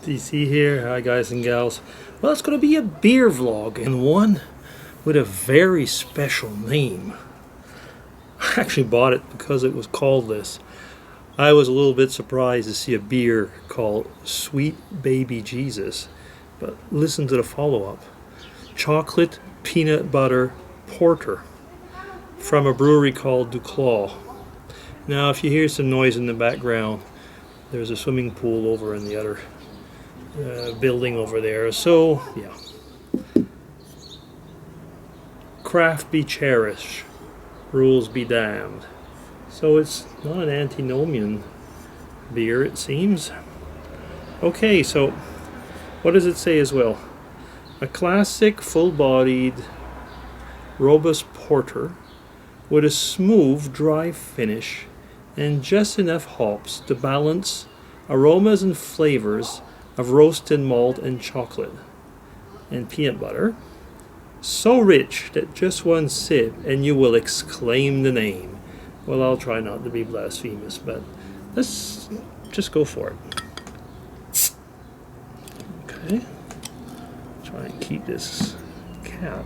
DC here. Hi guys and gals. Well, it's going to be a beer vlog, and one with a very special name. I actually bought it because it was called this. I was a little bit surprised to see a beer called Sweet Baby Jesus, but listen to the follow-up. Chocolate Peanut Butter Porter from a brewery called dagocleo. Now, if you hear some noise in the background, there's a swimming pool over in the other building over there. So, yeah. Craft be cherished, rules be damned. So it's not an antinomian beer, it seems. Okay, so what does it say as well? A classic full-bodied robust porter with a smooth, dry finish and just enough hops to balance aromas and flavors of roasted malt and chocolate and peanut butter. So rich that just one sip and you will exclaim the name. Well, I'll try not to be blasphemous, but let's just go for it. Okay. Try and keep this cap.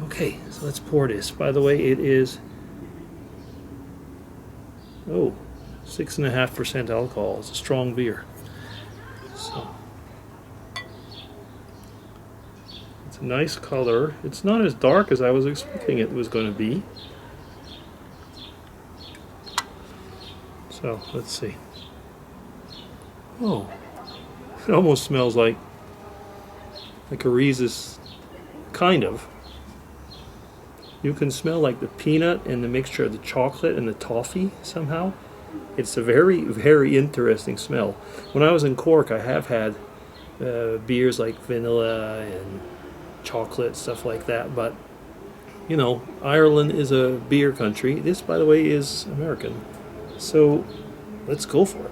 Okay, so let's pour this. By the way, it is 6.5% alcohol. It's a strong beer. So it's a nice color. It's not as dark as I was expecting it was going to be. So let's see. Oh, it almost smells like a Reese's, kind of. You can smell like the peanut and the mixture of the chocolate and the toffee somehow. It's a very, very interesting smell. When I was in Cork, I have had beers like vanilla and chocolate, stuff like that. But, you know, Ireland is a beer country. This, by the way, is American. So, let's go for it.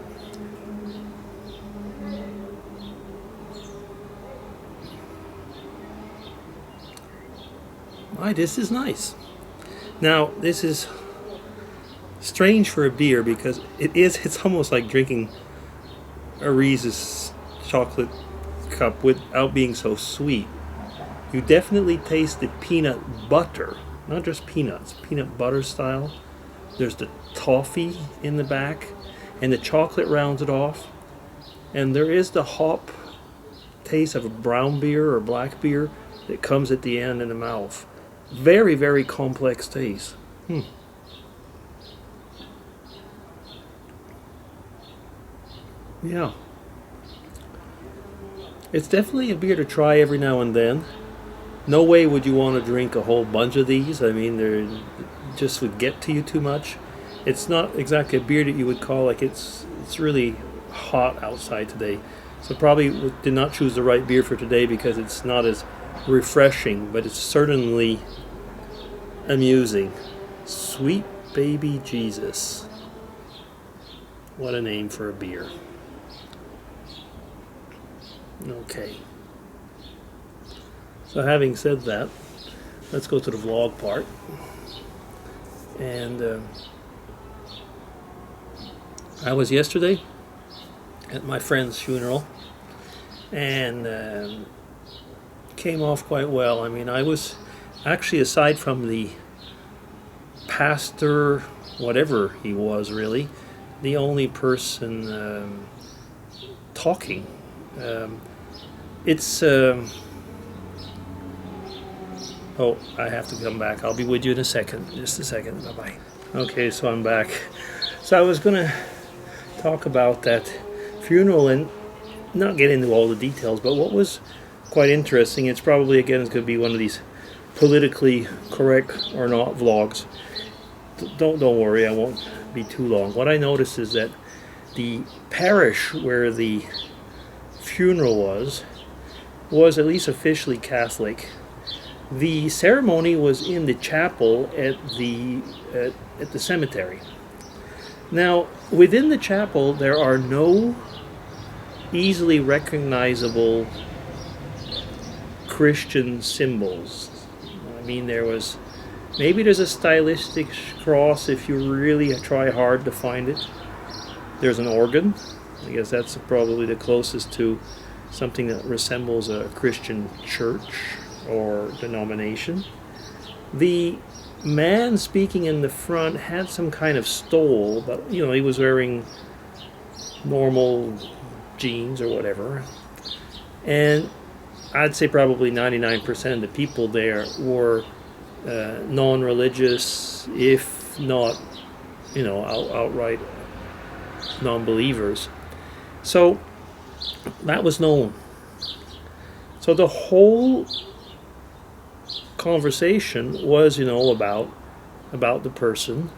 My, this is nice. Now, this is strange for a beer because it's almost like drinking a Reese's chocolate cup without being so sweet. You definitely taste the peanut butter, not just peanuts, peanut butter style. There's the toffee in the back, and the chocolate rounds it off. And there is the hop taste of a brown beer or black beer that comes at the end in the mouth. Very, very complex taste. Yeah. It's definitely a beer to try every now and then. No way would you want to drink a whole bunch of these. I mean, they just would get to you too much. It's not exactly a beer that you would call like it's really hot outside today. So probably did not choose the right beer for today because it's not as refreshing, but it's certainly amusing. Sweet Baby Jesus. What a name for a beer. Okay. So having said that, let's go to the vlog part. And I was yesterday at my friend's funeral and came off quite well. I mean, I was actually, aside from the pastor, whatever he was really, the only person talking. Oh, I have to come back. I'll be with you in a second. Just a second. Bye-bye. Okay, so I'm back. So I was going to talk about that funeral and not get into all the details, but what was quite interesting, it's probably, again, it's going to be one of these politically correct or not vlogs. Don't worry, I won't be too long. What I noticed is that the parish where the funeral was at least officially Catholic. The ceremony was in the chapel at the cemetery. Now, within the chapel, there are no easily recognizable Christian symbols. I mean, maybe there's a stylistic cross if you really try hard to find it. There's an organ, I guess that's probably the closest to something that resembles a Christian church or denomination. The man speaking in the front had some kind of stole, but he was wearing normal jeans or whatever. And I'd say probably 99% of the people there were non-religious, if not, outright non-believers. So that was known. So the whole conversation was, about the person,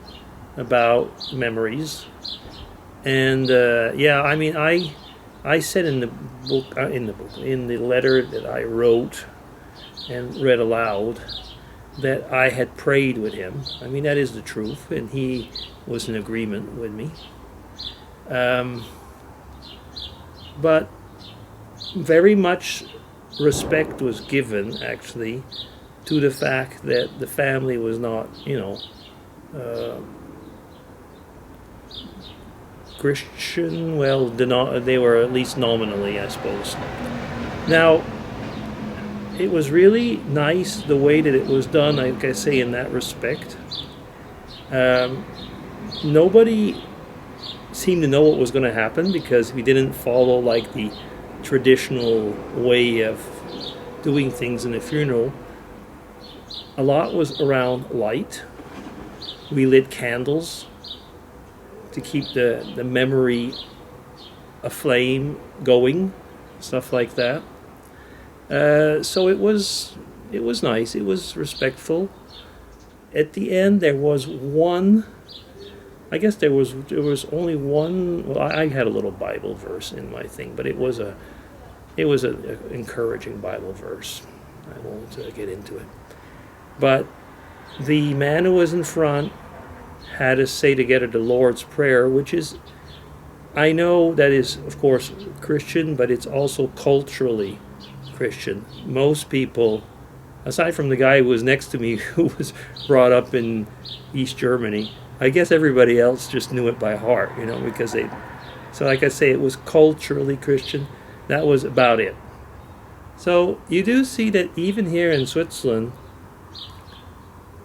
about memories, and I said in the letter that I wrote and read aloud that I had prayed with him. I mean, that is the truth, and he was in agreement with me. But very much respect was given, actually, to the fact that the family was not, Christian. Well, they were at least nominally, I suppose. Now, it was really nice the way that it was done, like I say, in that respect. Nobody seemed to know what was going to happen because we didn't follow like the traditional way of doing things in a funeral. A lot was around light. We lit candles to keep the memory aflame going, stuff like that. So it was nice. It was respectful. At the end, there was one. I guess there was only one. Well, I had a little Bible verse in my thing, but it was an encouraging Bible verse. I won't get into it. But the man who was in front had us say together the Lord's Prayer, which is, I know that is, of course, Christian, but it's also culturally Christian. Most people, aside from the guy who was next to me who was brought up in East Germany, I guess everybody else just knew it by heart, because so like I say, it was culturally Christian. That was about it. So you do see that even here in Switzerland,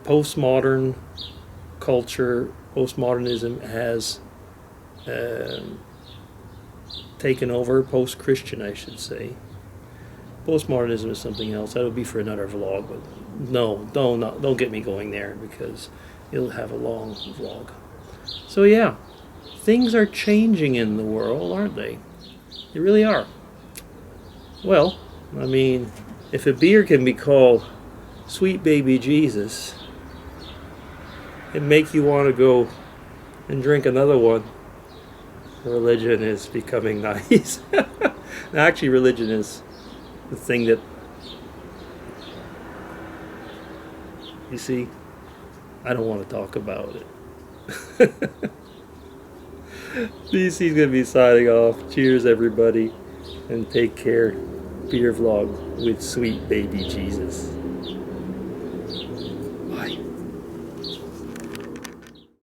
postmodern culture, postmodernism has taken over, post-Christian, I should say. Postmodernism is something else. That would be for another vlog, but no, don't get me going there because it'll have a long vlog. So yeah, things are changing in the world, aren't they? They really are. Well, I mean, if a beer can be called Sweet Baby Jesus, it make you want to go and drink another one. Religion is becoming nice. Actually, religion is the thing that, you see, I don't want to talk about it. BC's going to be signing off. Cheers, everybody, and take care. Beer vlog with Sweet Baby Jesus.